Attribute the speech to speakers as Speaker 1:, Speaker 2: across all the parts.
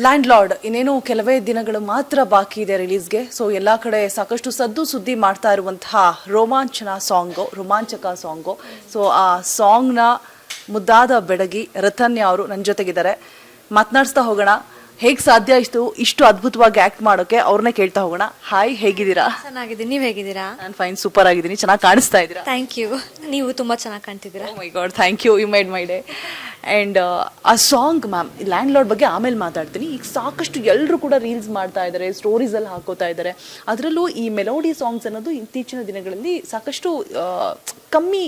Speaker 1: Land lord ಇನ್ನೇನು ಕೆಲವೇ ದಿನಗಳು ಮಾತ್ರ ಬಾಕಿ ಇದೆ ರಿಲೀಸ್ಗೆ. ಸೊ ಎಲ್ಲ ಕಡೆ ಸಾಕಷ್ಟು ಸದ್ದು ಸುದ್ದಿ ಮಾಡ್ತಾ ಇರುವಂತಹ ರೋಮಾಂಚಕ ಸಾಂಗು. ಸೊ ಆ ಸಾಂಗ್ನ ಮುದ್ದಾದ ಬೆಡಗಿ ರತನ್ಯ ಅವರು ನನ್ನ ಜೊತೆಗಿದ್ದಾರೆ. ಮಾತನಾಡಿಸ್ತಾ ಹೋಗೋಣ. ಹೇಗೆ ಸಾಧ್ಯ ಇಷ್ಟು ಅದ್ಭುತವಾಗಿ ಆಕ್ಟ್ ಮಾಡೋಕೆ, ಅವ್ರನ್ನೇ ಕೇಳ್ತಾ ಹೋಗೋಣ. ಹಾಯ್, ಹೇಗಿದ್ದೀರಾ?
Speaker 2: ಚೆನ್ನಾಗಿದ್ದೀನಿ, ನೀವು ಹೇಗಿದ್ದೀರಾ?
Speaker 1: ನಾನು ಫೈನ್, ಸೂಪರ್ ಆಗಿದ್ದೀನಿ, ಚೆನ್ನಾಗಿ ಕಾಣಿಸ್ತಾ ಇದ್ದೀರಾ.
Speaker 2: ಥ್ಯಾಂಕ್ ಯು, ನೀವು ತುಂಬಾ ಚೆನ್ನಾಗಿ ಕಾಣ್ತಿದ್ದೀರಾ.
Speaker 1: My god, thank you, you made my day. And ಆ ಸಾಂಗ್ ಮ್ಯಾಮ್, ಲ್ಯಾಂಡ್ ಲಾರ್ಡ್ ಬಗ್ಗೆ ಆಮೇಲೆ ಮಾತಾಡ್ತೀನಿ. ಈಗ ಸಾಕಷ್ಟು ಎಲ್ಲರೂ ಕೂಡ ರೀಲ್ಸ್ ಮಾಡ್ತಾ ಇದ್ದಾರೆ, ಸ್ಟೋರೀಸಲ್ಲಿ ಹಾಕೋತಾ ಇದ್ದಾರೆ. ಅದರಲ್ಲೂ ಈ ಮೆಲೋಡಿ ಸಾಂಗ್ಸ್ ಅನ್ನೋದು ಇತ್ತೀಚಿನ ದಿನಗಳಲ್ಲಿ ಸಾಕಷ್ಟು ಕಮ್ಮಿ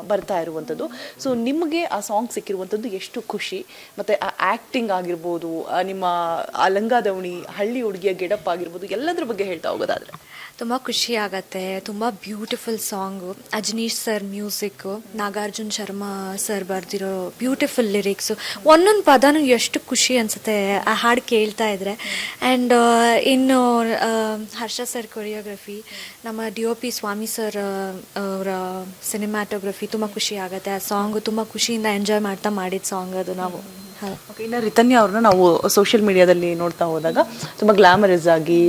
Speaker 1: ಬರ್ತಾ ಇರುವಂಥದ್ದು. ಸೊ ನಿಮಗೆ ಆ ಸಾಂಗ್ ಸಿಕ್ಕಿರುವಂಥದ್ದು ಎಷ್ಟು ಖುಷಿ, ಮತ್ತು ಆ ಆ್ಯಕ್ಟಿಂಗ್ ಆಗಿರ್ಬೋದು, ನಿಮ್ಮ ಆ ಲಂಗಾದವಣಿ, ಹಳ್ಳಿ ಹುಡುಗಿಯ ಗೆಡಪ್ ಆಗಿರ್ಬೋದು, ಎಲ್ಲದ್ರ ಬಗ್ಗೆ ಹೇಳ್ತಾ ಹೋಗೋದಾದ್ರೆ
Speaker 2: ತುಂಬ ಖುಷಿ ಆಗತ್ತೆ. ತುಂಬ beautiful song, Ajaneesh sir music, Nagarjun Sharma sir ಬರ್ದಿರೋ ಬ್ಯೂಟಿಫುಲ್ ಲಿರಿಕ್ಸು, ಒಂದೊಂದು ಪದನೂ ಎಷ್ಟು ಖುಷಿ ಅನಿಸುತ್ತೆ ಆ ಹಾಡು ಕೇಳ್ತಾ ಇದ್ರೆ. ಆ್ಯಂಡ್ ಇನ್ನು ಹರ್ಷ ಸರ್ ಕೊರಿಯೋಗ್ರಫಿ, ನಮ್ಮ DOP ಸ್ವಾಮಿ ಸರ್ ಅವರ ಸಿನಿಮ್ಯಾಟೋಗ್ರಫಿ, ತುಂಬ ಖುಷಿ ಆಗುತ್ತೆ. ಆ ಸಾಂಗು ತುಂಬ ಖುಷಿಯಿಂದ ಎಂಜಾಯ್ ಮಾಡ್ತಾ ಮಾಡಿದ ಸಾಂಗ್ ಅದು ನಾವು.
Speaker 1: ಇನ್ನು ರಿತನ್ಯ ಅವ್ರನ್ನ ನಾವು ಸೋಷಿಯಲ್ ಮೀಡಿಯಾದಲ್ಲಿ ನೋಡ್ತಾ ಹೋದಾಗ ತುಂಬ ಗ್ಲಾಮರಸ್ ಆಗಿ,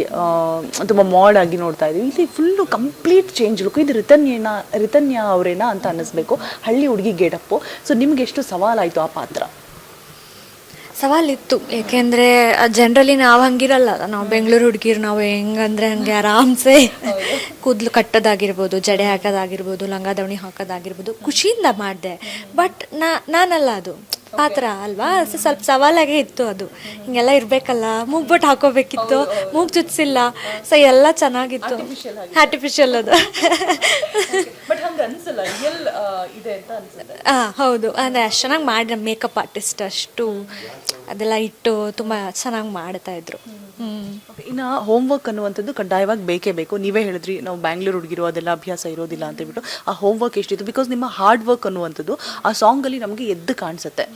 Speaker 1: ತುಂಬ ಮಾಡ್ ಆಗಿ ನೋಡ್ತಾ ಇದ್ದೀವಿ. ಇಲ್ಲಿ ಫುಲ್ಲು ಕಂಪ್ಲೀಟ್ ಚೇಂಜ್ ಲುಕ್. ಇದು ರಿತನ್ಯ ಅವರೇನಾ ಅಂತ ಅನ್ನಿಸ್ಬೇಕು, ಹಳ್ಳಿ ಹುಡುಗಿ ಗೆಟಪ್ಪು. ಸೊ ನಿಮ್ಗೆ ಎಷ್ಟು ಸವಾಲಾಯಿತು ಆ ಪಾತ್ರ?
Speaker 2: ಸವಾಲಿತ್ತು, ಏಕೆಂದರೆ ಜನರಲಿ ನಾವು ಹಂಗಿರಲ್ಲ. ನಾವು ಬೆಂಗಳೂರು ಹುಡುಗಿರು, ನಾವು ಹೆಂಗಂದ್ರೆ ಹಂಗೆ ಆರಾಮ್ಸೆ ಕೂದಲು ಕಟ್ಟೋದಾಗಿರ್ಬೋದು, ಜಡೆ ಹಾಕೋದಾಗಿರ್ಬೋದು, ಲಂಗ ದಾವಣಿ ಹಾಕೋದಾಗಿರ್ಬೋದು, ಖುಷಿಯಿಂದ ಮಾಡಿದೆ. ಬಟ್ ನಾನಲ್ಲ, ಅದು ಪಾತ್ರ ಅಲ್ವಾ, ಸ್ವಲ್ಪ ಸವಾಲಾಗೇ ಇತ್ತು. ಅದು ಹಿಂಗೆಲ್ಲ ಇರಬೇಕಲ್ಲ, ಮೂಗ್ಬಿಟ್ಟು ಹಾಕೋಬೇಕಿತ್ತು, ಮೂಗು ಚುಚ್ಚಿಲ್ಲ. ಸೊ ಎಲ್ಲ ಚೆನ್ನಾಗಿತ್ತು, ಆರ್ಟಿಫಿಷಿಯಲ್ ಅದು. ಹೌದು, ಅಂದರೆ ಅಷ್ಟು ಚೆನ್ನಾಗಿ ಮಾಡಿದ್ರೆ ಮೇಕಪ್ ಆರ್ಟಿಸ್ಟ್ ಅಷ್ಟು ಅದೆಲ್ಲ ಇಟ್ಟು ತುಂಬ ಚೆನ್ನಾಗಿ ಮಾಡ್ತಾ ಇದ್ರು.
Speaker 1: ಇನ್ನು ಹೋಮ್ವರ್ಕ್ ಅನ್ನುವಂಥದ್ದು ಕಡ್ಡಾಯವಾಗಿ ಬೇಕೇ ಬೇಕು. ನೀವೇ ಹೇಳಿದ್ರಿ, ನಾವು ಬ್ಯಾಂಗ್ಳೂರು ಹುಡುಗಿರೋ ಅದೆಲ್ಲ ಅಭ್ಯಾಸ ಇರೋದಿಲ್ಲ ಅಂತ ಹೇಳ್ಬಿಟ್ಟು. ಆ ಹೋಮ್ವರ್ಕ್ ಎಷ್ಟಿತ್ತು, ಬಿಕಾಸ್ ನಿಮ್ಮ ಹಾರ್ಡ್ ವರ್ಕ್ ಅನ್ನುವಂಥದ್ದು ಆ ಸಾಂಗಲ್ಲಿ ನಮಗೆ ಎದ್ದು ಕಾಣಿಸುತ್ತೆ.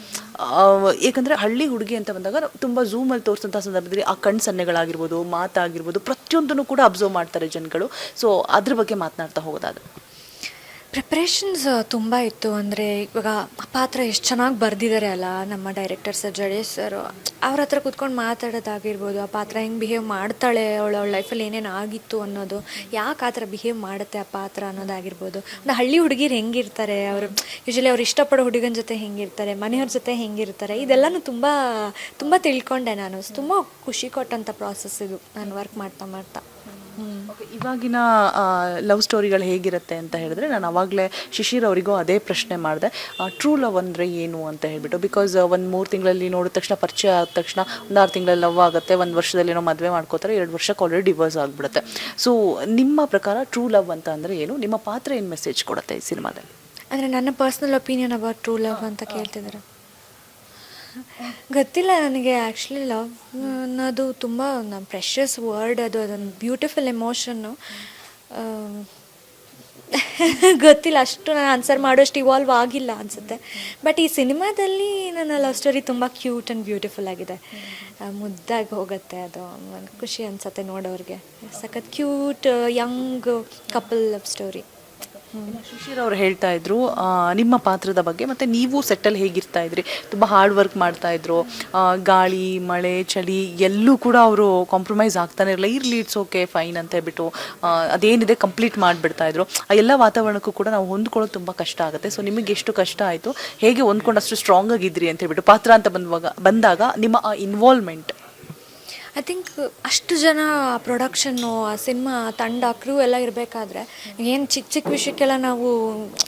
Speaker 1: ಏಕೆಂದರೆ ಹಳ್ಳಿ ಹುಡುಗಿ ಅಂತ ಬಂದಾಗ ತುಂಬ ಝೂಮಲ್ಲಿ ತೋರಿಸೋಂಥ ಸಂದರ್ಭದಲ್ಲಿ ಆ ಕಣ್ಣು ಸನ್ನೆಗಳಾಗಿರ್ಬೋದು, ಮಾತಾಗಿರ್ಬೋದು, ಪ್ರತಿಯೊಂದನ್ನು ಕೂಡ ಅಬ್ಸರ್ವ್ ಮಾಡ್ತಾರೆ ಜನಗಳು. ಸೊ ಅದ್ರ ಬಗ್ಗೆ ಮಾತನಾಡ್ತಾ ಹೋಗೋದಾದ್ರೆ
Speaker 2: ಪ್ರಿಪ್ರೇಷನ್ಸ್ ತುಂಬ ಇತ್ತು. ಅಂದರೆ ಇವಾಗ ಆ ಪಾತ್ರ ಎಷ್ಟು ಚೆನ್ನಾಗಿ ಬರೆದಿದ್ದಾರೆ ಅಲ್ಲ ನಮ್ಮ ಡೈರೆಕ್ಟರ್ ಸರ್, ಜಡೇಶ್ ಸರ್. ಅವ್ರ ಹತ್ರ ಕೂತ್ಕೊಂಡು ಮಾತಾಡೋದಾಗಿರ್ಬೋದು, ಆ ಪಾತ್ರ ಹೆಂಗೆ ಬಿಹೇವ್ ಮಾಡ್ತಾಳೆ, ಅವಳ ಲೈಫಲ್ಲಿ ಏನೇನು ಆಗಿತ್ತು ಅನ್ನೋದು, ಯಾಕೆ ಆ ಥರ ಬಿಹೇವ್ ಮಾಡುತ್ತೆ ಆ ಪಾತ್ರ ಅನ್ನೋದಾಗಿರ್ಬೋದು. ಒಂದು ಹಳ್ಳಿ ಹುಡುಗಿರು ಹೆಂಗಿರ್ತಾರೆ, ಅವರು ಯೂಶಲಿ ಅವ್ರು ಇಷ್ಟಪಡೋ ಹುಡುಗನ ಜೊತೆ ಹೆಂಗಿರ್ತಾರೆ, ಮನೆಯವ್ರ ಜೊತೆ ಹೆಂಗಿರ್ತಾರೆ, ಇದೆಲ್ಲನೂ ತುಂಬ ತುಂಬ ತಿಳ್ಕೊಂಡೆ ನಾನು. ತುಂಬ ಖುಷಿ ಕೊಟ್ಟಂಥ ಪ್ರಾಸೆಸ್ ಇದು, ನಾನು ವರ್ಕ್ ಮಾಡ್ತಾ ಮಾಡ್ತಾ.
Speaker 1: ಇವಾಗಿನ ಲವ್ ಸ್ಟೋರಿಗಳು ಹೇಗಿರುತ್ತೆ ಅಂತ ಹೇಳಿದ್ರೆ, ನಾನು ಅವಾಗಲೇ ಶಿಶಿರ್ ಅವರಿಗೂ ಅದೇ ಪ್ರಶ್ನೆ ಮಾಡಿದೆ, ಟ್ರೂ ಲವ್ ಅಂದರೆ ಏನು ಅಂತ ಹೇಳ್ಬಿಟ್ಟು. ಬಿಕಾಸ್ ಒಂದು 3 ತಿಂಗಳಲ್ಲಿ ನೋಡಿದ ತಕ್ಷಣ, ಪರಿಚಯ ಆದ ತಕ್ಷಣ ಒಂದು 6 ತಿಂಗಳಲ್ಲಿ ಲವ್ ಆಗುತ್ತೆ, 1 ವರ್ಷದಲ್ಲಿ ಏನೋ ಮದುವೆ ಮಾಡ್ಕೋತಾರೆ, 2 ವರ್ಷಕ್ಕೆ ಆಲ್ರೆಡಿ ಡಿವೋರ್ಸ್ ಆಗಿಬಿಡುತ್ತೆ. ಸೊ ನಿಮ್ಮ ಪ್ರಕಾರ ಟ್ರೂ ಲವ್ ಅಂತ ಅಂದರೆ ಏನು? ನಿಮ್ಮ ಪಾತ್ರ ಏನು ಮೆಸೇಜ್ ಕೊಡುತ್ತೆ ಈ ಸಿನಿಮಾದಲ್ಲಿ?
Speaker 2: ಅಂದರೆ ನನ್ನ personal opinion about true love ಅಂತ ಕೇಳ್ತಿದ್ದಾರೆ. ಗೊತ್ತಿಲ್ಲ ನನಗೆ. ಆ್ಯಕ್ಚುಲಿ ಲವ್ ಅನ್ನೋದು ತುಂಬ ಪ್ರೆಷಸ್ ವರ್ಡ್, ಅದೊಂದು ಬ್ಯೂಟಿಫುಲ್ ಎಮೋಷನ್ನು. ಗೊತ್ತಿಲ್ಲ, ಅಷ್ಟು ನಾನು ಆನ್ಸರ್ ಮಾಡೋಷ್ಟು ಇವಾಲ್ವ್ ಆಗಿಲ್ಲ ಅನಿಸುತ್ತೆ. ಬಟ್ ಈ ಸಿನಿಮಾದಲ್ಲಿ ನನ್ನ ಲವ್ ಸ್ಟೋರಿ ತುಂಬ ಕ್ಯೂಟ್ ಆ್ಯಂಡ್ ಬ್ಯೂಟಿಫುಲ್ ಆಗಿದೆ, ಮುದ್ದಾಗಿ ಹೋಗುತ್ತೆ. ಅದು ನನಗೆ ಖುಷಿ ಅನಿಸುತ್ತೆ ನೋಡೋರಿಗೆ. ಸಖತ್ cute Young couple love story.
Speaker 1: Shishir ಅವ್ರು ಹೇಳ್ತಾ ಇದ್ರು ನಿಮ್ಮ ಪಾತ್ರದ ಬಗ್ಗೆ, ಮತ್ತು ನೀವು ಸೆಟ್ಟಲ್ಲಿ ಹೇಗಿರ್ತಾ ಇದ್ರಿ, ತುಂಬ ಹಾರ್ಡ್ ವರ್ಕ್ ಮಾಡ್ತಾ ಇದ್ರು. ಗಾಳಿ, ಮಳೆ, ಚಳಿ ಎಲ್ಲೂ ಕೂಡ ಅವರು ಕಾಂಪ್ರಮೈಸ್ ಆಗ್ತಾನೆ ಇರಲಿಲ್ಲ. ಇರ್ಲಿ, ಇಟ್ಸ್ ಓಕೆ, ಫೈನ್ ಅಂತ ಹೇಳ್ಬಿಟ್ಟು ಅದೇನಿದೆ ಕಂಪ್ಲೀಟ್ ಮಾಡಿಬಿಡ್ತಾ ಇದ್ರು. ಆ ಎಲ್ಲ ವಾತಾವರಣಕ್ಕೂ ಕೂಡ ನಾವು ಹೊಂದ್ಕೊಳ್ಳೋದು ತುಂಬ ಕಷ್ಟ ಆಗುತ್ತೆ. ಸೊ ನಿಮಗೆ ಎಷ್ಟು ಕಷ್ಟ ಆಯಿತು, ಹೇಗೆ ಹೊಂದ್ಕೊಂಡು ಅಷ್ಟು ಸ್ಟ್ರಾಂಗ್ ಆಗಿದ್ರಿ ಅಂತ ಹೇಳ್ಬಿಟ್ಟು ಪಾತ್ರ ಅಂತ ಬಂದಾಗ ನಿಮ್ಮ ಆ ಇನ್ವಾಲ್ವ್ಮೆಂಟ್?
Speaker 2: ಐ ಥಿಂಕ್ ಅಷ್ಟು ಜನ ಪ್ರೊಡಕ್ಷನ್ನು, ಆ ಸಿನಿಮಾ ತಂಡ, ಕ್ರೂ ಎಲ್ಲ ಇರಬೇಕಾದ್ರೆ ಏನು ಚಿಕ್ಕ ಚಿಕ್ಕ ವಿಷಯಕ್ಕೆಲ್ಲ ನಾವು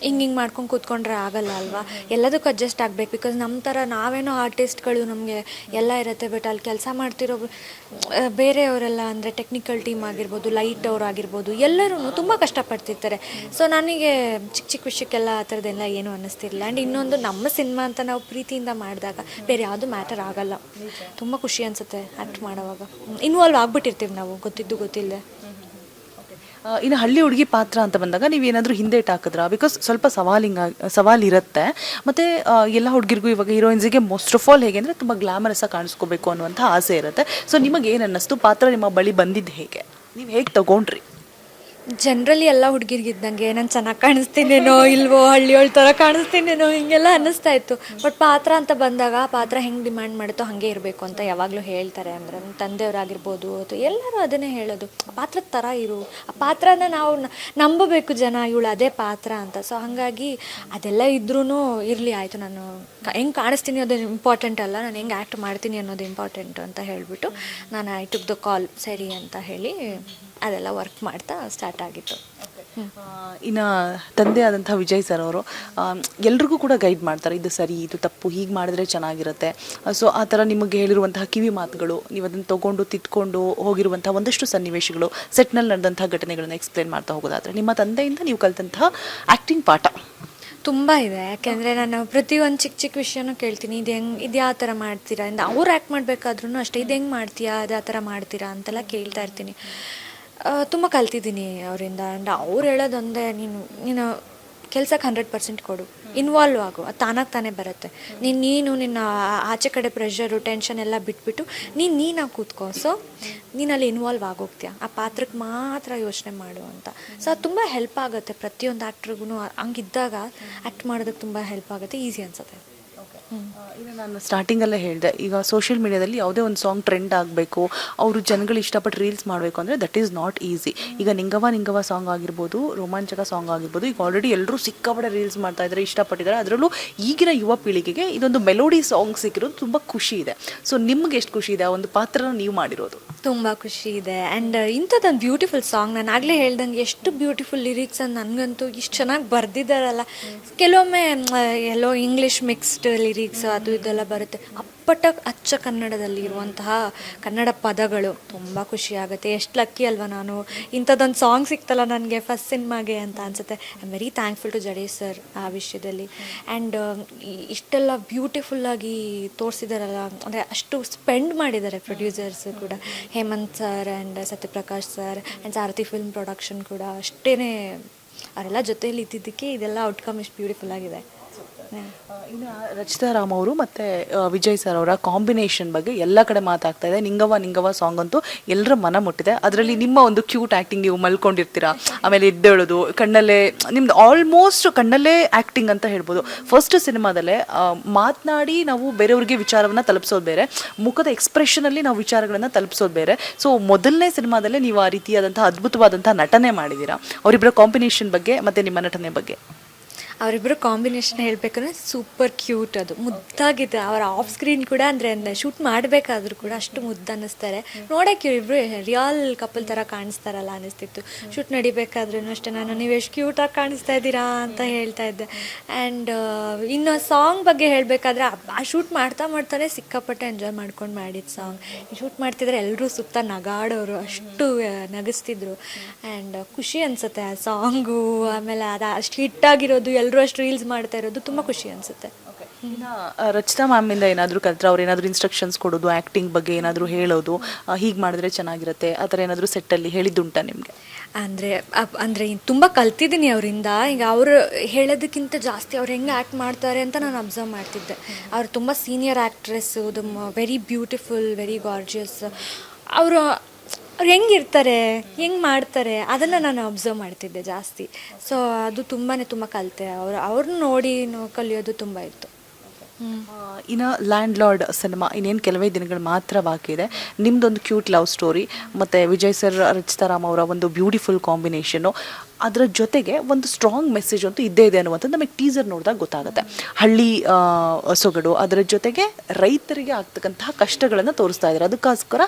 Speaker 2: ಹಿಂಗೆ ಮಾಡ್ಕೊಂಡು ಕೂತ್ಕೊಂಡ್ರೆ ಆಗಲ್ಲ ಅಲ್ವಾ. ಎಲ್ಲದಕ್ಕೂ ಅಡ್ಜಸ್ಟ್ ಆಗಬೇಕು. ಬಿಕಾಸ್ ನಮ್ಮ ಥರ ನಾವೇನೋ ಆರ್ಟಿಸ್ಟ್ಗಳು, ನಮಗೆ ಎಲ್ಲ ಇರುತ್ತೆ. ಬಟ್ ಅಲ್ಲಿ ಕೆಲಸ ಮಾಡ್ತಿರೋ ಬೇರೆಯವರೆಲ್ಲ, ಅಂದರೆ ಟೆಕ್ನಿಕಲ್ ಟೀಮ್ ಆಗಿರ್ಬೋದು, ಲೈಟ್ ಅವ್ರು ಆಗಿರ್ಬೋದು, ಎಲ್ಲರೂ ತುಂಬ ಕಷ್ಟಪಡ್ತಿರ್ತಾರೆ. ಸೊ ನನಗೆ ಚಿಕ್ಕ ಚಿಕ್ಕ ವಿಷಯಕ್ಕೆಲ್ಲ ಆ ಥರದ್ದೆಲ್ಲ ಏನೂ ಅನ್ನಿಸ್ತಿರಲಿಲ್ಲ. ಆ್ಯಂಡ್ ಇನ್ನೊಂದು, ನಮ್ಮ ಸಿನಿಮಾ ಅಂತ ನಾವು ಪ್ರೀತಿಯಿಂದ ಮಾಡಿದಾಗ ಬೇರೆ ಯಾವುದು ಮ್ಯಾಟರ್ ಆಗಲ್ಲ. ತುಂಬ ಖುಷಿ ಅನಿಸುತ್ತೆ ಆ್ಯಕ್ಟ್ ಮಾಡೋವಾಗ. ಇನ್ವಾಲ್ವ್ ಆಗ್ಬಿಟ್ಟಿರ್ತೀವಿ ನಾವು, ಗೊತ್ತಿದ್ದು ಗೊತ್ತಿಲ್ಲದೆ.
Speaker 1: ಇನ್ನು ಹಳ್ಳಿ ಹುಡುಗಿ ಪಾತ್ರ ಅಂತ ಬಂದಾಗ ನೀವೇನಾದರೂ ಹಿಂದೇಟ್ ಹಾಕಿದ್ರಾ? ಬಿಕಾಸ್ ಸ್ವಲ್ಪ ಸವಾಲಿರುತ್ತೆ. ಮತ್ತು ಎಲ್ಲ ಹುಡುಗಿರಿಗೂ ಇವಾಗ ಹೀರೋಯಿನ್ಸಿಗೆ ಮೋಸ್ಟ್ ಆಫ್ ಆಲ್ ಹೇಗೆ ಅಂದರೆ ತುಂಬ ಗ್ಲಾಮರಸ್ ಆಗಿ ಕಾಣಿಸ್ಕೋಬೇಕು ಅನ್ನುವಂಥ ಆಸೆ ಇರುತ್ತೆ. ಸೊ ನಿಮಗೆ ಏನು ಅನ್ನಿಸ್ತು, ಪಾತ್ರ ನಿಮ್ಮ ಬಳಿ ಬಂದಿದ್ದು ಹೇಗೆ, ನೀವು ಹೇಗೆ ತಗೊಂಡ್ರಿ?
Speaker 2: ಜನರಲಿ ಎಲ್ಲ ಹುಡುಗಿರ್ಗಿದ್ದಂಗೆ ನಾನು ಚೆನ್ನಾಗಿ ಕಾಣಿಸ್ತೀನೇನೋ ಇಲ್ವೋ ಹಳ್ಳಿಯೊಳ ಥರ ಕಾಣಿಸ್ತೀನೇನೋ ಹಿಂಗೆಲ್ಲ ಅನ್ನಿಸ್ತಾ ಇತ್ತು. ಬಟ್ ಪಾತ್ರ ಅಂತ ಬಂದಾಗ ಆ ಪಾತ್ರ ಹೆಂಗೆ ಡಿಮ್ಯಾಂಡ್ ಮಾಡುತ್ತೋ ಹಾಗೆ ಇರಬೇಕು ಅಂತ ಯಾವಾಗಲೂ ಹೇಳ್ತಾರೆ. ಅಂದರೆ ನಮ್ಮ ತಂದೆಯವರಾಗಿರ್ಬೋದು ಅಥವಾ ಎಲ್ಲರೂ ಅದನ್ನೇ ಹೇಳೋದು, ಆ ಪಾತ್ರದ ಥರ ಇರು, ಆ ಪಾತ್ರನ ನಾವು ನಂಬಬೇಕು ಜನ, ಇವಳು ಅದೇ ಪಾತ್ರ ಅಂತ. ಸೊ ಹಾಗಾಗಿ ಅದೆಲ್ಲ ಇದ್ರೂ ಇರಲಿ ಆಯಿತು, ನಾನು ಹೆಂಗೆ ಕಾಣಿಸ್ತೀನಿ ಅದು ಇಂಪಾರ್ಟೆಂಟ್ ಅಲ್ಲ, ನಾನು ಹೆಂಗೆ ಆ್ಯಕ್ಟ್ ಮಾಡ್ತೀನಿ ಅನ್ನೋದು ಇಂಪಾರ್ಟೆಂಟ್ ಅಂತ ಹೇಳಿಬಿಟ್ಟು ನಾನು ಐ ಟುಕ್ ದ ಕಾಲ್ ಸರಿ ಅಂತ ಹೇಳಿ ಅದೆಲ್ಲ ವರ್ಕ್ ಮಾಡ್ತಾ ಸ್ಟಾರ್ಟ್ ಆಗಿತ್ತು.
Speaker 1: ಇನ್ನು ತಂದೆ ಆದಂಥ ವಿಜಯ್ ಸರ್ ಅವರು ಎಲ್ರಿಗೂ ಕೂಡ ಗೈಡ್ ಮಾಡ್ತಾರೆ, ಇದು ಸರಿ ಇದು ತಪ್ಪು, ಹೀಗೆ ಮಾಡಿದ್ರೆ ಚೆನ್ನಾಗಿರುತ್ತೆ. ಸೊ ಆ ಥರ ನಿಮಗೆ ಹೇಳಿರುವಂತಹ ಕಿವಿ ಮಾತುಗಳು, ನೀವು ಅದನ್ನು ತೊಗೊಂಡು ತಿದ್ಕೊಂಡು ಹೋಗಿರುವಂಥ ಒಂದಷ್ಟು ಸನ್ನಿವೇಶಗಳು, ಸೆಟ್ನಲ್ಲಿ ನಡೆದಂಥ ಘಟನೆಗಳನ್ನ ಎಕ್ಸ್ಪ್ಲೇನ್ ಮಾಡ್ತಾ ಹೋಗೋದಾದರೆ ನಿಮ್ಮ ತಂದೆಯಿಂದ ನೀವು ಕಲಿತಂತಹ ಆ್ಯಕ್ಟಿಂಗ್ ಪಾಠ
Speaker 2: ತುಂಬ ಇದೆ. ಯಾಕೆಂದರೆ ನಾನು ಪ್ರತಿಯೊಂದು ಚಿಕ್ಕ ಚಿಕ್ಕ ವಿಷಯನೂ ಕೇಳ್ತೀನಿ, ಇದು ಯಾವ ಥರ ಮಾಡ್ತೀರಾ ಅಂತ. ಅವ್ರು ಆ್ಯಕ್ಟ್ ಮಾಡಬೇಕಾದ್ರೂ ಅಷ್ಟೇ, ಇದು ಹೆಂಗೆ ಮಾಡ್ತೀಯಾ, ಅದು ಯಾವ ಥರ ಮಾಡ್ತೀರಾ ಅಂತೆಲ್ಲ ಕೇಳ್ತಾ ಇರ್ತೀನಿ. ತುಂಬ ಕಲ್ತಿದ್ದೀನಿ ಅವರಿಂದ. ಆ್ಯಂಡ್ ಅವ್ರು ಹೇಳೋದೊಂದೇ, ನೀನು ಕೆಲ್ಸಕ್ಕೆ 100% ಕೊಡು, ಇನ್ವಾಲ್ವ್ ಆಗು, ಅದು ತಾನೇ ಬರುತ್ತೆ. ನೀನು ನಿನ್ನ ಆಚೆ ಕಡೆ ಪ್ರೆಷರು ಟೆನ್ಷನ್ ಎಲ್ಲ ಬಿಟ್ಬಿಟ್ಟು ನೀನಾಗಿ ಕೂತ್ಕೋ. ಸೊ ನೀನು ಅಲ್ಲಿ ಇನ್ವಾಲ್ವ್ ಆಗೋಗ್ತೀಯ, ಆ ಪಾತ್ರಕ್ಕೆ ಮಾತ್ರ ಯೋಚನೆ ಮಾಡು ಅಂತ. ಸೊ ಅದು ತುಂಬ ಹೆಲ್ಪ್ ಆಗುತ್ತೆ ಪ್ರತಿಯೊಂದು ಆ್ಯಕ್ಟ್ರಿಗೂ. ಹಂಗಿದ್ದಾಗ ಆ್ಯಕ್ಟ್ ಮಾಡೋದಕ್ಕೆ ತುಂಬ ಹೆಲ್ಪ್ ಆಗುತ್ತೆ, ಈಸಿ ಅನಿಸುತ್ತೆ.
Speaker 1: ಈಗ ನಾನು ಸ್ಟಾರ್ಟಿಂಗಲ್ಲೇ ಹೇಳಿದೆ, ಈಗ ಸೋಷಿಯಲ್ ಮೀಡಿಯಾದಲ್ಲಿ ಯಾವುದೇ ಒಂದು ಸಾಂಗ್ ಟ್ರೆಂಡ್ ಆಗಬೇಕು, ಅವರು ಜನಗಳು ಇಷ್ಟಪಟ್ಟು ರೀಲ್ಸ್ ಮಾಡಬೇಕು ಅಂದರೆ ದಟ್ ಈಸ್ ನಾಟ್ ಈಸಿ. ಈಗ ನಿಂಗವ ಸಾಂಗ್ ಆಗಿರ್ಬೋದು, ರೋಮಾಂಚಕ ಸಾಂಗ್ ಆಗಿರ್ಬೋದು, ಈಗ ಆಲ್ರೆಡಿ ಎಲ್ಲರೂ ಸಿಕ್ಕಾಪಟ್ಟೆ ರೀಲ್ಸ್ ಮಾಡ್ತಾ ಇದ್ದಾರೆ, ಇಷ್ಟಪಟ್ಟಿದ್ದಾರೆ. ಅದರಲ್ಲೂ ಈಗಿನ ಯುವ ಪೀಳಿಗೆಗೆ ಇದೊಂದು ಮೆಲೋಡಿ ಸಾಂಗ್ ಸಿಕ್ಕಿರೋದು ತುಂಬ ಖುಷಿ ಇದೆ. ಸೊ ನಿಮ್ಗೆ ಎಷ್ಟು ಖುಷಿ ಇದೆ ಆ ಒಂದು ಪಾತ್ರನ ನೀವು ಮಾಡಿರೋದು?
Speaker 2: ತುಂಬ ಖುಷಿ ಇದೆ. ಆ್ಯಂಡ್ ಇಂಥದ್ದೊಂದು ಬ್ಯೂಟಿಫುಲ್ ಸಾಂಗ್, ನಾನು ಆಗಲೇ ಹೇಳ್ದಂಗೆ ಎಷ್ಟು ಬ್ಯೂಟಿಫುಲ್ ಲಿರಿಕ್ಸ್ ಅಂತ ನನಗಂತೂ ಇಷ್ಟು ಚೆನ್ನಾಗಿ ಬರೆದಿದ್ದಾರಲ್ಲ. ಕೆಲವೊಮ್ಮೆ ಎಲ್ಲೋ ಇಂಗ್ಲೀಷ್ ಮಿಕ್ಸ್ಡ್ ಲಿರಿಕ್ಸ್ ಅದು ಇದೆಲ್ಲ ಬರುತ್ತೆ, ಅಪ್ಪಟ ಅಚ್ಚ ಕನ್ನಡದಲ್ಲಿ ಇರುವಂತಹ ಕನ್ನಡ ಪದಗಳು. ತುಂಬ ಖುಷಿ ಆಗುತ್ತೆ. ಎಷ್ಟು ಲಕ್ಕಿ ಅಲ್ವಾ ನಾನು, ಇಂಥದ್ದೊಂದು ಸಾಂಗ್ ಸಿಕ್ತಲ್ಲ ನನಗೆ ಫಸ್ಟ್ ಸಿನಿಮಾಗೆ ಅಂತ ಅನಿಸುತ್ತೆ. I am very thankful to Jadesh sir ಆ ವಿಷಯದಲ್ಲಿ. ಆ್ಯಂಡ್ ಇಷ್ಟೆಲ್ಲ ಬ್ಯೂಟಿಫುಲ್ಲಾಗಿ ತೋರಿಸಿದಾರಲ್ಲ, ಅಂದರೆ ಅಷ್ಟು ಸ್ಪೆಂಡ್ ಮಾಡಿದ್ದಾರೆ ಪ್ರೊಡ್ಯೂಸರ್ಸ್ ಕೂಡ, Hemanth sir and Satyaprakash sir and Sarathi film production ಕೂಡ ಅಷ್ಟೇ. ಅವರೆಲ್ಲ ಜೊತೆಯಲ್ಲಿ ಇದ್ದಿದ್ದಕ್ಕೆ ಇದೆಲ್ಲ ಔಟ್ಕಮ್ ಇಷ್ಟು ಬ್ಯೂಟಿಫುಲ್ ಆಗಿದೆ.
Speaker 1: ಇನ್ನು ರಚಿತಾ ರಾಮ್ ಅವರು ಮತ್ತು ವಿಜಯ್ ಸರ್ ಅವರ ಕಾಂಬಿನೇಷನ್ ಬಗ್ಗೆ ಎಲ್ಲ ಕಡೆ ಮಾತಾಗ್ತಾ ಇದೆ. ನಿಂಗವ ಸಾಂಗ್ ಅಂತೂ ಎಲ್ಲರ ಮನ ಮುಟ್ಟಿದೆ. ಅದರಲ್ಲಿ ನಿಮ್ಮ ಒಂದು ಕ್ಯೂಟ್ ಆ್ಯಕ್ಟಿಂಗ್, ನೀವು ಮಲ್ಕೊಂಡಿರ್ತೀರಾ, ಆಮೇಲೆ ಎದ್ದೇಳೋದು, ಕಣ್ಣಲ್ಲೇ ನಿಮ್ದು ಆಲ್ಮೋಸ್ಟ್ ಕಣ್ಣಲ್ಲೇ ಆ್ಯಕ್ಟಿಂಗ್ ಅಂತ ಹೇಳ್ಬೋದು. ಫಸ್ಟ್ ಸಿನಿಮಾದಲ್ಲೇ ಮಾತನಾಡಿ ನಾವು ಬೇರೆಯವ್ರಿಗೆ ವಿಚಾರವನ್ನು ತಲುಪಿಸೋದು ಬೇರೆ, ಮುಖದ ಎಕ್ಸ್ಪ್ರೆಷನಲ್ಲಿ ನಾವು ವಿಚಾರಗಳನ್ನು ತಲುಪಿಸೋದು ಬೇರೆ. ಸೊ ಮೊದಲನೇ ಸಿನಿಮಾದಲ್ಲೇ ನೀವು ಆ ರೀತಿಯಾದಂಥ ಅದ್ಭುತವಾದಂಥ ನಟನೆ ಮಾಡಿದ್ದೀರಾ. ಅವರಿಬ್ಬರ ಕಾಂಬಿನೇಷನ್ ಬಗ್ಗೆ ಮತ್ತು ನಿಮ್ಮ ನಟನೆ ಬಗ್ಗೆ?
Speaker 2: ಅವರಿಬ್ಬರು ಕಾಂಬಿನೇಷನ್ ಹೇಳಬೇಕಂದ್ರೆ ಸೂಪರ್ ಕ್ಯೂಟ್, ಅದು ಮುದ್ದಾಗಿದೆ. ಅವರ ಆಫ್ ಸ್ಕ್ರೀನ್ ಕೂಡ ಅಂದರೆ ಶೂಟ್ ಮಾಡಬೇಕಾದ್ರೂ ಕೂಡ ಅಷ್ಟು ಮುದ್ದು ಅನ್ನಿಸ್ತಾರೆ. ನೋಡೋಕ್ಕೆ ಇವರಿಬ್ಬರು ರಿಯಲ್ ಕಪಲ್ ಥರ ಕಾಣಿಸ್ತಾರಲ್ಲ ಅನ್ನಿಸ್ತಿತ್ತು. ಶೂಟ್ ನಡಿಬೇಕಾದ್ರೂ ಅಷ್ಟೇ ನಾನು, ನೀವು ಎಷ್ಟು ಕ್ಯೂಟಾಗಿ ಕಾಣಿಸ್ತಾ ಇದ್ದೀರಾ ಅಂತ ಹೇಳ್ತಾ ಇದ್ದೆ. ಆ್ಯಂಡ್ ಇನ್ನು ಸಾಂಗ್ ಬಗ್ಗೆ ಹೇಳಬೇಕಾದ್ರೆ ಆ ಶೂಟ್ ಮಾಡ್ತಾನೆ ಸಿಕ್ಕಾಪಟ್ಟೆ ಎಂಜಾಯ್ ಮಾಡ್ಕೊಂಡು ಮಾಡಿದ ಸಾಂಗ್. ಶೂಟ್ ಮಾಡ್ತಿದ್ರೆ ಎಲ್ಲರೂ ಸುತ್ತ ನಗಾಡೋರು, ಅಷ್ಟು ನಗಿಸ್ತಿದ್ರು. ಆ್ಯಂಡ್ ಖುಷಿ ಅನಿಸುತ್ತೆ ಆ ಸಾಂಗು. ಆಮೇಲೆ ಅದು ಅಷ್ಟು ಹಿಟ್ಟಾಗಿರೋದು, ಎಲ್ಲರೂ ಅಷ್ಟು ರೀಲ್ಸ್ ಮಾಡ್ತಾ ಇರೋದು ತುಂಬ ಖುಷಿ ಅನಿಸುತ್ತೆ.
Speaker 1: ಇನ್ನು ರಚಿತಾ ಮ್ಯಾಮಿಂದ ಏನಾದರೂ ಕಲ್ತ್ರೆ, ಅವ್ರು ಏನಾದರೂ ಇನ್ಸ್ಟ್ರಕ್ಷನ್ಸ್ ಕೊಡೋದು, ಆ್ಯಕ್ಟಿಂಗ್ ಬಗ್ಗೆ ಏನಾದರೂ ಹೇಳೋದು, ಹೀಗೆ ಮಾಡಿದ್ರೆ ಚೆನ್ನಾಗಿರುತ್ತೆ, ಆ ಥರ ಏನಾದರೂ ಸೆಟ್ಟಲ್ಲಿ ಹೇಳಿದ್ದುಂಟಾ ನಿಮಗೆ?
Speaker 2: ಅಂದರೆ ತುಂಬ ಕಲ್ತಿದ್ದೀನಿ ಅವರಿಂದ. ಈಗ ಅವರು ಹೇಳೋದಕ್ಕಿಂತ ಜಾಸ್ತಿ ಅವ್ರು ಹೆಂಗೆ ಆ್ಯಕ್ಟ್ ಮಾಡ್ತಾರೆ ಅಂತ ನಾನು ಅಬ್ಸರ್ವ್ ಮಾಡ್ತಿದ್ದೆ. ಅವ್ರು ತುಂಬ senior actress, very beautiful, very gorgeous. ಅವ್ರು ಹೆಂಗಿರ್ತಾರೆ, ಹೆಂಗೆ ಮಾಡ್ತಾರೆ, ಅದನ್ನು ನಾನು ಅಬ್ಸರ್ವ್ ಮಾಡ್ತಿದ್ದೆ ಜಾಸ್ತಿ. ಸೊ ಅದು ತುಂಬ ಕಲಿತೆ. ಅವ್ರನ್ನ ನೋಡಿ ಕಲಿಯೋದು ತುಂಬ ಇತ್ತು.
Speaker 1: ಇನ್ನು ಲ್ಯಾಂಡ್ ಲಾರ್ಡ್ ಸಿನಿಮಾ ಇನ್ನೇನು ಕೆಲವೇ ದಿನಗಳು ಮಾತ್ರ ಬಾಕಿ ಇದೆ. ನಿಮ್ಮದೊಂದು ಕ್ಯೂಟ್ ಲವ್ ಸ್ಟೋರಿ ಮತ್ತು ವಿಜಯ್ ಸರ್, ರಚಿತಾ ರಾಮ್ ಅವರ ಒಂದು ಬ್ಯೂಟಿಫುಲ್ ಕಾಂಬಿನೇಷನ್ನು, ಅದರ ಜೊತೆಗೆ ಒಂದು ಸ್ಟ್ರಾಂಗ್ ಮೆಸೇಜ್ ಅಂತೂ ಇದ್ದೇ ಇದೆ ಅನ್ನುವಂಥದ್ದು ನಮಗೆ ಟೀಸರ್ ನೋಡಿದಾಗ ಗೊತ್ತಾಗುತ್ತೆ. ಹಳ್ಳಿ ಸೊಗಡು, ಅದರ ಜೊತೆಗೆ ರೈತರಿಗೆ ಆಗ್ತಕ್ಕಂತಹ ಕಷ್ಟಗಳನ್ನು ತೋರಿಸ್ತಾ ಇದ್ದಾರೆ. ಅದಕ್ಕೋಸ್ಕರ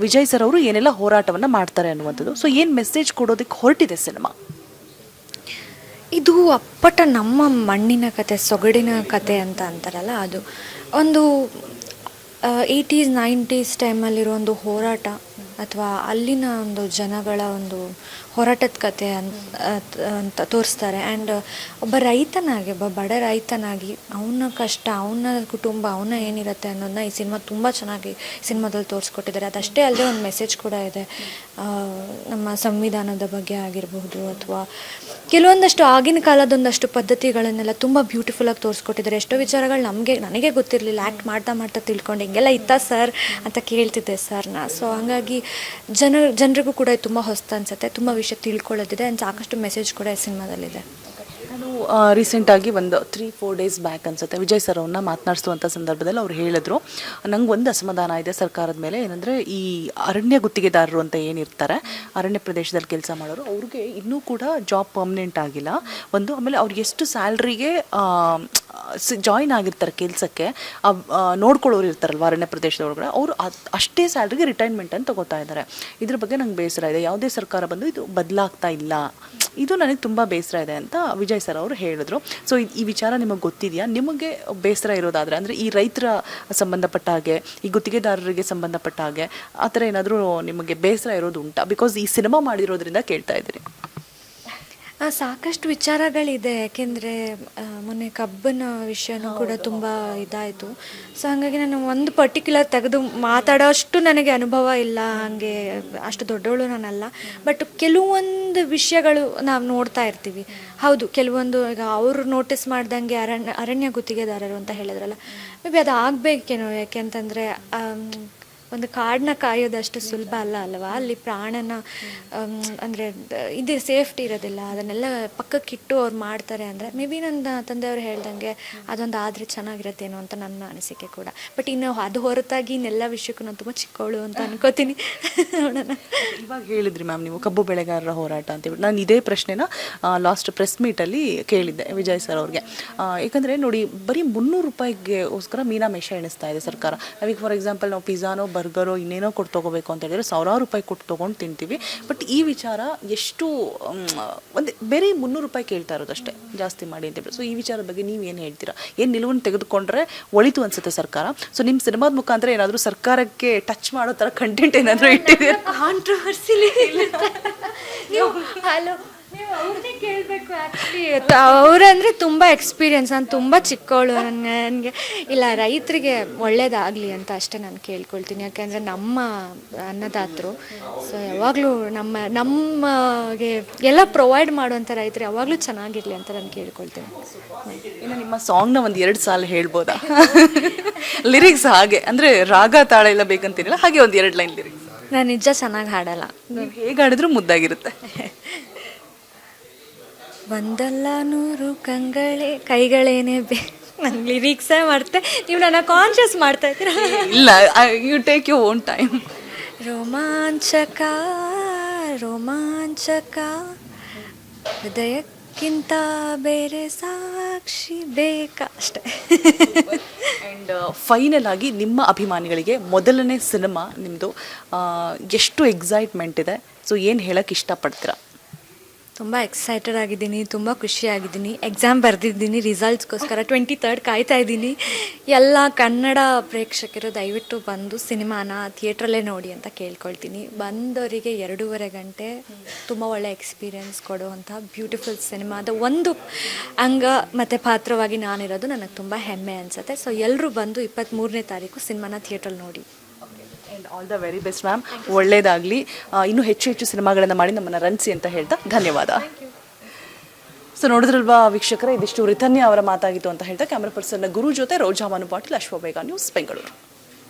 Speaker 1: ವಿಜಯ್ ಸರ್ ಅವರು ಏನೆಲ್ಲ ಹೋರಾಟವನ್ನು ಮಾಡ್ತಾರೆ ಅನ್ನುವಂಥದ್ದು. ಸೊ ಏನು ಮೆಸೇಜ್ ಕೊಡೋದಕ್ಕೆ ಹೊರಟಿದೆ ಸಿನಿಮಾ?
Speaker 2: ಇದು ಅಪ್ಪಟ ನಮ್ಮ ಮಣ್ಣಿನ ಕತೆ, ಸೊಗಡಿನ ಕತೆ ಅಂತ ಅಂತಾರಲ್ಲ, ಅದು ಒಂದು 80s 90s ಟೈಮಲ್ಲಿರೋ ಒಂದು ಹೋರಾಟ ಅಥವಾ ಅಲ್ಲಿನ ಒಂದು ಜನಗಳ ಒಂದು ಹೋರಾಟದ ಕತೆ ಅಂತ ತೋರಿಸ್ತಾರೆ. ಆ್ಯಂಡ್ ಒಬ್ಬ ರೈತನಾಗಿ, ಒಬ್ಬ ಬಡ ರೈತನಾಗಿ ಅವನ ಕಷ್ಟ, ಅವನ ಕುಟುಂಬ, ಅವನ ಏನಿರುತ್ತೆ ಅನ್ನೋದನ್ನ ಈ ಸಿನಿಮಾ ತುಂಬ ಚೆನ್ನಾಗಿ ಸಿನಿಮಾದಲ್ಲಿ ತೋರಿಸ್ಕೊಟ್ಟಿದ್ದಾರೆ. ಅದಷ್ಟೇ ಅಲ್ಲದೆ ಒಂದು ಮೆಸೇಜ್ ಕೂಡ ಇದೆ. ನಮ್ಮ ಸಂವಿಧಾನದ ಬಗ್ಗೆ ಆಗಿರಬಹುದು ಅಥವಾ ಕೆಲವೊಂದಷ್ಟು ಆಗಿನ ಕಾಲದೊಂದಷ್ಟು ಪದ್ಧತಿಗಳನ್ನೆಲ್ಲ ತುಂಬ ಬ್ಯೂಟಿಫುಲ್ಲಾಗಿ ತೋರಿಸ್ಕೊಟ್ಟಿದ್ದಾರೆ. ಎಷ್ಟೋ ವಿಚಾರಗಳು ನನಗೆ ಗೊತ್ತಿರಲಿಲ್ಲ. ಆ್ಯಕ್ಟ್ ಮಾಡ್ತಾ ತಿಳ್ಕೊಂಡು ಹಿಂಗೆಲ್ಲ ಇತ್ತಾ ಸರ್ ಅಂತ ಕೇಳ್ತಿದ್ದೆ ಸರ್ನ. ಸೊ ಹಾಗಾಗಿ ಜನರಿಗೂ ಕೂಡ ತುಂಬ ಹೊಸ್ತು ಅನಿಸುತ್ತೆ, ತುಂಬ ವಿಷಯ ತಿಳ್ಕೊಳ್ಳೋದಿದೆ ಆ್ಯಂಡ್ ಸಾಕಷ್ಟು ಮೆಸೇಜ್ ಕೂಡ ಈ ಸಿನಿಮಾದಲ್ಲಿದೆ.
Speaker 1: ನಾನು ರೀಸೆಂಟಾಗಿ ಒಂದು 3-4 ಡೇಸ್ ಬ್ಯಾಕ್ ಅನ್ಸುತ್ತೆ ವಿಜಯ್ ಸರ್ ಅವ್ರನ್ನ ಮಾತನಾಡಿಸುವಂಥ ಸಂದರ್ಭದಲ್ಲಿ ಅವ್ರು ಹೇಳಿದ್ರು, ನಂಗೆ ಒಂದು ಅಸಮಾಧಾನ ಇದೆ ಸರ್ಕಾರದ ಮೇಲೆ, ಏನಂದರೆ ಈ ಅರಣ್ಯ ಗುತ್ತಿಗೆದಾರರು ಅಂತ ಏನಿರ್ತಾರೆ, ಅರಣ್ಯ ಪ್ರದೇಶದಲ್ಲಿ ಕೆಲಸ ಮಾಡೋರು, ಅವ್ರಿಗೆ ಇನ್ನೂ ಕೂಡ ಜಾಬ್ ಪರ್ಮನೆಂಟ್ ಆಗಿಲ್ಲ ಒಂದು. ಆಮೇಲೆ ಅವ್ರಿಗೆ ಎಷ್ಟು ಸ್ಯಾಲ್ರಿಗೆ ಜಾಯಿನ್ ಆಗಿರ್ತಾರೆ ಕೆಲಸಕ್ಕೆ, ನೋಡ್ಕೊಳ್ಳೋರು ಇರ್ತಾರಲ್ವ ಅರಣ್ಯ ಪ್ರದೇಶದ ಒಳಗಡೆ, ಅವರು ಅಷ್ಟೇ ಸ್ಯಾಲ್ರಿಗೆ ರಿಟೈರ್ಮೆಂಟ್ ಅಂತ ತಗೋತಾ ಇದ್ದಾರೆ. ಇದ್ರ ಬಗ್ಗೆ ನಂಗೆ ಬೇಸರ ಇದೆ, ಯಾವುದೇ ಸರ್ಕಾರ ಬಂದು ಇದು ಬದಲಾಗ್ತಾ ಇಲ್ಲ, ಇದು ನನಗೆ ತುಂಬ ಬೇಸರ ಇದೆ ಅಂತ ವಿಜಯ್ ಸರ್ ಅವರು ಹೇಳಿದ್ರು. ಸೊ ಈ ವಿಚಾರ ನಿಮಗೆ ಗೊತ್ತಿದೆಯಾ? ನಿಮಗೆ ಬೇಸರ ಇರೋದಾದರೆ, ಅಂದರೆ ಈ ರೈತರ ಸಂಬಂಧಪಟ್ಟ ಹಾಗೆ, ಈ ಗುತ್ತಿಗೆದಾರರಿಗೆ ಸಂಬಂಧಪಟ್ಟ ಹಾಗೆ ಆ ಥರ ಏನಾದರೂ ನಿಮಗೆ ಬೇಸರ ಇರೋದು ಉಂಟಾ? ಬಿಕಾಸ್ ಈ ಸಿನಿಮಾ ಮಾಡಿರೋದ್ರಿಂದ ಕೇಳ್ತಾ ಇದ್ದೀರಿ.
Speaker 2: ಸಾಕಷ್ಟು ವಿಚಾರಗಳಿದೆ, ಯಾಕೆಂದರೆ ಮೊನ್ನೆ ಕಬ್ಬನ ವಿಷಯನೂ ಕೂಡ ತುಂಬ ಇದಾಯಿತು. ಸೊ ಹಾಗಾಗಿ ನಾನು ಒಂದು ಪರ್ಟಿಕ್ಯುಲರ್ ತೆಗೆದು ಮಾತಾಡೋಷ್ಟು ನನಗೆ ಅನುಭವ ಇಲ್ಲ, ಹಾಗೆ ಅಷ್ಟು ದೊಡ್ಡವಳು ನಾನಲ್ಲ. ಬಟ್ ಕೆಲವೊಂದು ವಿಷಯಗಳು ನಾವು ನೋಡ್ತಾ ಇರ್ತೀವಿ. ಹೌದು, ಕೆಲವೊಂದು ಈಗ ಅವರು ನೋಟಿಸ್ ಮಾಡ್ದಂಗೆ ಅರಣ್ಯ ಗುತ್ತಿಗೆದಾರರು ಅಂತ ಹೇಳಿದ್ರಲ್ಲ, ಮೇ ಬಿ ಅದು ಆಗಬೇಕೇನೋ. ಯಾಕೆಂತಂದರೆ ಒಂದು ಕಾಡನ್ನ ಕಾಯೋದಷ್ಟು ಸುಲಭ ಅಲ್ವಾ, ಅಲ್ಲಿ ಪ್ರಾಣನ ಅಂದರೆ ಇದು ಸೇಫ್ಟಿ ಇರೋದಿಲ್ಲ, ಅದನ್ನೆಲ್ಲ ಪಕ್ಕಕ್ಕಿಟ್ಟು ಅವ್ರು ಮಾಡ್ತಾರೆ ಅಂದರೆ ಮೇ ಬಿ ನನ್ನ ತಂದೆಯವರು ಹೇಳ್ದಂಗೆ ಅದೊಂದು ಆದರೆ ಚೆನ್ನಾಗಿರತ್ತೇನೋ ಅಂತ ನನ್ನ ಅನಿಸಿಕೆ ಕೂಡ. ಬಟ್ ಇನ್ನು ಅದು ಹೊರತಾಗಿ ಇನ್ನೆಲ್ಲ ವಿಷಯಕ್ಕೂ ನಾನು ತುಂಬ ಚಿಕ್ಕವಳು ಅಂತ ಅನ್ಕೋತೀನಿ. ನೋಡೋಣ.
Speaker 1: ಇವಾಗ ಹೇಳಿದ್ರಿ ಮ್ಯಾಮ್ ನೀವು ಕಬ್ಬು ಬೆಳೆಗಾರರ ಹೋರಾಟ ಅಂತೇಳಿ, ನಾನು ಇದೇ ಪ್ರಶ್ನೆನ ಲಾಸ್ಟ್ ಪ್ರೆಸ್ ಮೀಟಲ್ಲಿ ಕೇಳಿದ್ದೆ ವಿಜಯ್ ಸರ್ ಅವ್ರಿಗೆ. ಯಾಕಂದರೆ ನೋಡಿ, ಬರೀ 300 ರೂಪಾಯಿಗೋಸ್ಕರ ಮೀನಾಮೇಷ ಎಣಿಸ್ತಾ ಇದೆ ಸರ್ಕಾರ. ಈಗ ಫಾರ್ ಎಕ್ಸಾಂಪಲ್ ನಾವು ಪಿಜ್ಜಾನೋ ಬರ್ಗರೋ ಇನ್ನೇನೋ ಕೊಟ್ಟು ತೊಗೋಬೇಕು ಅಂತ ಹೇಳಿದ್ರೆ 1000 ರೂಪಾಯಿ ಕೊಟ್ಟು ತೊಗೊಂಡು ತಿಂತೀವಿ. ಬಟ್ ಈ ವಿಚಾರ ಎಷ್ಟು ಒಂದು ಬೇರೆ 300 ರೂಪಾಯಿ ಕೇಳ್ತಾ ಇರೋದಷ್ಟೇ, ಜಾಸ್ತಿ ಮಾಡಿ ಅಂತ ಹೇಳಿ. ಸೊ ಈ ವಿಚಾರದ ಬಗ್ಗೆ ನೀವು ಏನು ಹೇಳ್ತೀರಾ? ಏನು ನಿಲುವನ್ನು ತೆಗೆದುಕೊಂಡ್ರೆ ಒಳಿತು ಅನ್ಸುತ್ತೆ ಸರ್ಕಾರ? ಸೊ ನಿಮ್ಮ ಸಿನಿಮಾದ ಮುಖಾಂತರ ಏನಾದರೂ ಸರ್ಕಾರಕ್ಕೆ ಟಚ್ ಮಾಡೋ ಥರ ಕಂಟೆಂಟ್ ಏನಾದರೂ ಇಟ್ಟಿದ್ದೀರಾ?
Speaker 2: ಕಾಂಟ್ರವರ್ಸಿಲಿ ನೀವು ಹಲೋ ನೀವು ಅವ್ರನ್ನೇ ಕೇಳಬೇಕು. ಆ್ಯಕ್ಚುಲಿ ಅವರಂದರೆ ತುಂಬ ಎಕ್ಸ್ಪೀರಿಯನ್ಸ್, ನಾನು ತುಂಬ ಚಿಕ್ಕವಳು, ನನಗೆ ಇಲ್ಲ ರೈತರಿಗೆ ಒಳ್ಳೇದಾಗಲಿ ಅಂತ ಅಷ್ಟೇ ನಾನು ಕೇಳ್ಕೊಳ್ತೀನಿ. ಯಾಕೆಂದರೆ ನಮ್ಮ ಅನ್ನದಾತರು, ಸೊ ಯಾವಾಗಲೂ ನಮಗೆ ಎಲ್ಲ ಪ್ರೊವೈಡ್ ಮಾಡುವಂಥ ರೈತರು ಯಾವಾಗಲೂ ಚೆನ್ನಾಗಿರಲಿ ಅಂತ ನಾನು ಕೇಳ್ಕೊಳ್ತೀನಿ.
Speaker 1: ಇನ್ನು ನಿಮ್ಮ ಸಾಂಗ್ನ ಒಂದು 2 ಸಾಲು ಹೇಳ್ಬೋದಾ? ಲಿರಿಕ್ಸ್ ಹಾಗೆ ಅಂದರೆ ರಾಗ ತಾಳ ಎಲ್ಲ ಬೇಕಂತೀನಿಲ್ಲ, ಹಾಗೆ ಒಂದು 2 ಲೈನ್ ಲಿರಿಕ್ಸ್.
Speaker 2: ನಾನು ನಿಜ ಚೆನ್ನಾಗಿ ಹಾಡಲ್ಲ,
Speaker 1: ನೀವು ಹೇಗೆ ಹಾಡಿದ್ರೂ ಮುದ್ದಾಗಿರುತ್ತೆ.
Speaker 2: ಒಂದಲ್ಲ 100 ಕೈಗಳೇನೆ ನಾನು ಲಿರಿಕ್ಸೇ ಮಾಡ್ತೆ, ನೀವು ನನ್ನ ಕಾನ್ಷಿಯಸ್ ಮಾಡ್ತಾ ಇದ್ದೀರಾ?
Speaker 1: ಇಲ್ಲ, you take you own time.
Speaker 2: ರೋಮಾಂಚಕ ರೋಮಾಂಚಕ ಹೃದಯಕ್ಕಿಂತ ಬೇರೆ ಸಾಕ್ಷಿ ಬೇಕಾ, ಅಷ್ಟೇ.
Speaker 1: ಆ್ಯಂಡ್ ಫೈನಲ್ ಆಗಿ ನಿಮ್ಮ ಅಭಿಮಾನಿಗಳಿಗೆ ಮೊದಲನೇ ಸಿನಿಮಾ ನಿಮ್ಮದು, ಎಷ್ಟು ಎಕ್ಸೈಟ್ಮೆಂಟ್ ಇದೆ? ಸೊ ಏನು ಹೇಳಕ್ಕೆ ಇಷ್ಟಪಡ್ತೀರಾ?
Speaker 2: ತುಂಬ ಎಕ್ಸೈಟೆಡ್ ಆಗಿದ್ದೀನಿ, ತುಂಬ ಖುಷಿಯಾಗಿದ್ದೀನಿ. ಎಕ್ಸಾಮ್ ಬರೆದಿದ್ದೀನಿ, ರಿಸಲ್ಟ್ಸ್ಗೋಸ್ಕರ 23rd ಕಾಯ್ತಾ ಇದ್ದೀನಿ. ಎಲ್ಲ ಕನ್ನಡ ಪ್ರೇಕ್ಷಕರು ದಯವಿಟ್ಟು ಬಂದು ಸಿನಿಮಾನ ಥಿಯೇಟ್ರಲ್ಲೇ ನೋಡಿ ಅಂತ ಕೇಳ್ಕೊಳ್ತೀನಿ. ಬಂದವರಿಗೆ 2.5 ಗಂಟೆ ತುಂಬ ಒಳ್ಳೆ ಎಕ್ಸ್ಪೀರಿಯೆನ್ಸ್ ಕೊಡುವಂಥ ಬ್ಯೂಟಿಫುಲ್ ಸಿನಿಮಾದ ಒಂದು ಅಂಗ ಮತ್ತು ಪಾತ್ರವಾಗಿ ನಾನಿರೋದು ನನಗೆ ತುಂಬ ಹೆಮ್ಮೆ ಅನಿಸುತ್ತೆ. ಸೊ ಎಲ್ಲರೂ ಬಂದು 23ನೇ ತಾರೀಕು ಸಿನಿಮಾನ ಥಿಯೇಟ್ರಲ್ಲಿ ನೋಡಿ.
Speaker 1: And all the very best ma'am, ಒಳ್ಳೆಯದಾಗಲಿ. ಇನ್ನೂ ಹೆಚ್ಚು ಸಿನಿಮಾಗಳನ್ನು ಮಾಡಿ ನಮ್ಮನ್ನು ರಂಜಿಸಿ ಅಂತ ಹೇಳ್ತಾ ಧನ್ಯವಾದ. ಸೊ ನೋಡಿದ್ರಲ್ವಾ ವೀಕ್ಷಕರೇ, ಇದಿಷ್ಟು ರಿತನ್ಯ ಅವರ ಮಾತಾಗಿತ್ತು ಅಂತ ಹೇಳ್ತಾ ಕ್ಯಾಮ್ರಾ ಪರ್ಸನ್ ಗುರು ಜೊತೆ ರೋಜಾ ಮನು ಪಾಟೀಲ್, ಅಶ್ವಬೇಗ ನ್ಯೂಸ್, ಬೆಂಗಳೂರು.